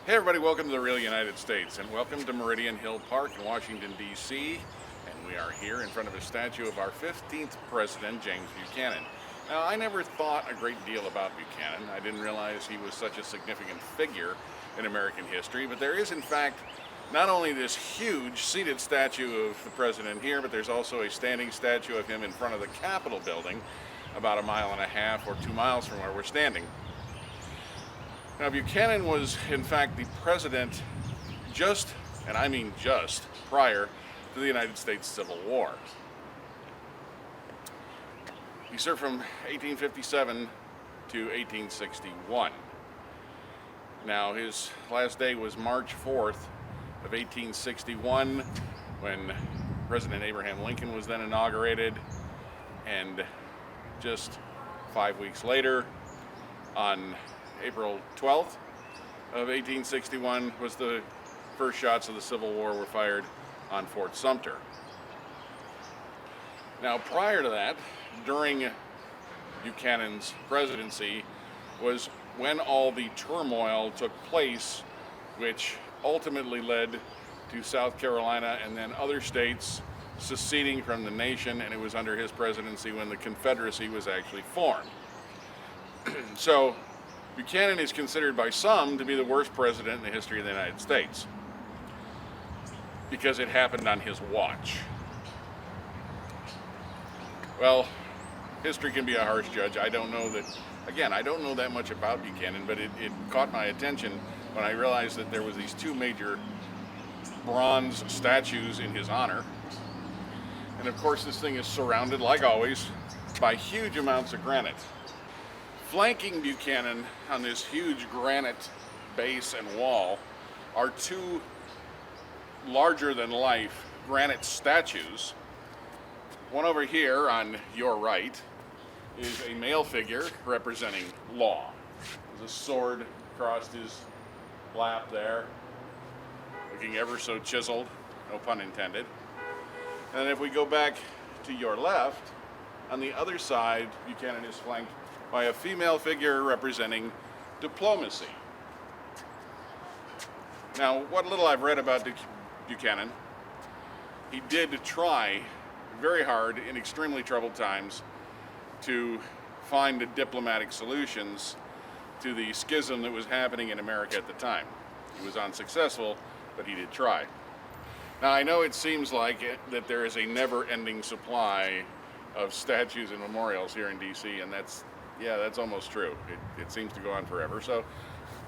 Hey everybody, welcome to the real United States and welcome to Meridian Hill Park in Washington, D.C. And we are here in front of a statue of our 15th president, James Buchanan. Now, I never thought a great deal about Buchanan. I didn't realize he was such a significant figure in American history, but there is in fact not only this huge seated statue of the president here, but there's also a standing statue of him in front of the Capitol building about 1.5 miles or 2 miles from where we're standing. Now, Buchanan was, in fact, the president just, and I mean just, prior to the United States Civil War. He served from 1857 to 1861. Now, his last day was March 4th of 1861, when President Abraham Lincoln was then inaugurated, and just 5 weeks later, on April 12th of 1861 was the first shots of the Civil War were fired on Fort Sumter. Now, prior to that, during Buchanan's presidency, was when all the turmoil took place, which ultimately led to South Carolina and then other states seceding from the nation, and it was under his presidency when the Confederacy was actually formed. So Buchanan is considered by some to be the worst president in the history of the United States because it happened on his watch. Well, history can be a harsh judge. I don't know that much about Buchanan, but it caught my attention when I realized that there was these two major bronze statues in his honor. And of course, this thing is surrounded, like always, by huge amounts of granite. Flanking Buchanan on this huge granite base and wall are two larger-than-life granite statues. One over here on your right is a male figure representing law. There's a sword across his lap there, looking ever so chiseled, no pun intended. And if we go back to your left, on the other side, Buchanan is flanked by a female figure representing diplomacy. Now, what little I've read about Buchanan, he did try very hard in extremely troubled times to find diplomatic solutions to the schism that was happening in America at the time. He was unsuccessful, but he did try. Now, I know it seems like that there is a never-ending supply of statues and memorials here in D.C., and that's almost true. It seems to go on forever. So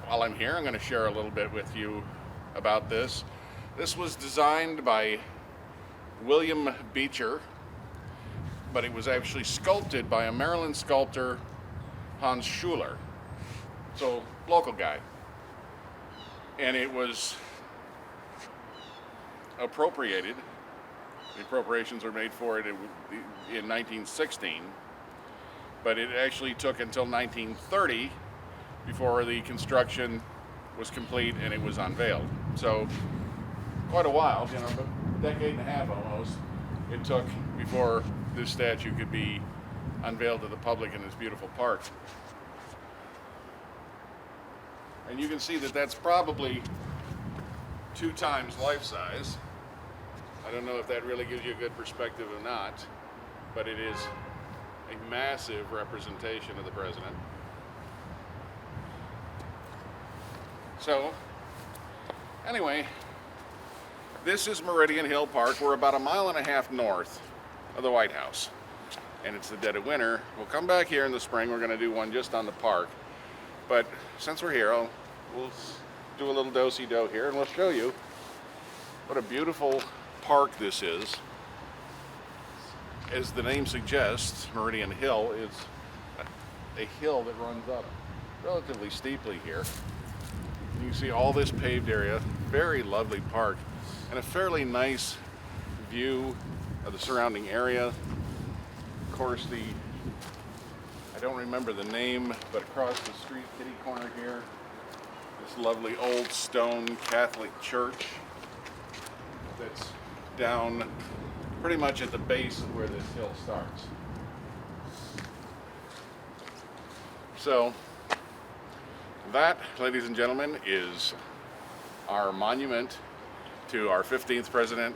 while I'm here, I'm going to share a little bit with you about this. This was designed by William Beecher, but it was actually sculpted by a Maryland sculptor, Hans Schuler. So, local guy. And it was appropriated. The appropriations were made for it in 1916. But it actually took until 1930 before the construction was complete and it was unveiled. So quite a while, a decade and a half almost, it took before this statue could be unveiled to the public in this beautiful park. And you can see that that's probably 2 times life size. I don't know if that really gives you a good perspective or not, but it is a massive representation of the president. So, anyway, this is Meridian Hill Park. We're about 1.5 miles north of the White House, and it's the dead of winter. We'll come back here in the spring. We're going to do one just on the park, but since we're here, we'll do a little do-si-do here, and we'll show you what a beautiful park this is. As the name suggests, Meridian Hill is a hill that runs up relatively steeply here. You can see all this paved area, very lovely park, and a fairly nice view of the surrounding area. Of course, I don't remember the name, but across the street, kitty corner here, this lovely old stone Catholic church that's down pretty much at the base of where this hill starts. So that, ladies and gentlemen, is our monument to our 15th president,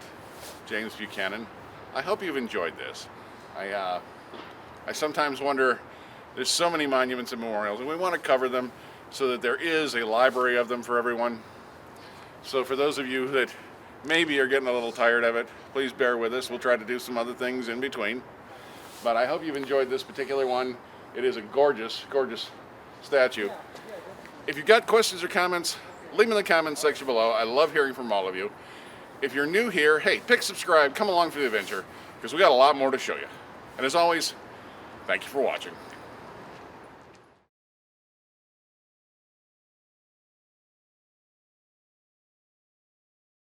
James Buchanan. I hope you've enjoyed this. I sometimes wonder, there's so many monuments and memorials, and we want to cover them so that there is a library of them for everyone. So for those of you that maybe are getting a little tired of it, please bear with us. We'll try to do some other things in between. But I hope you've enjoyed this particular one. It is a gorgeous, gorgeous statue. If you've got questions or comments, leave them in the comments section below. I love hearing from all of you. If you're new here, hey, pick subscribe, come along for the adventure, because we got a lot more to show you. And as always, thank you for watching.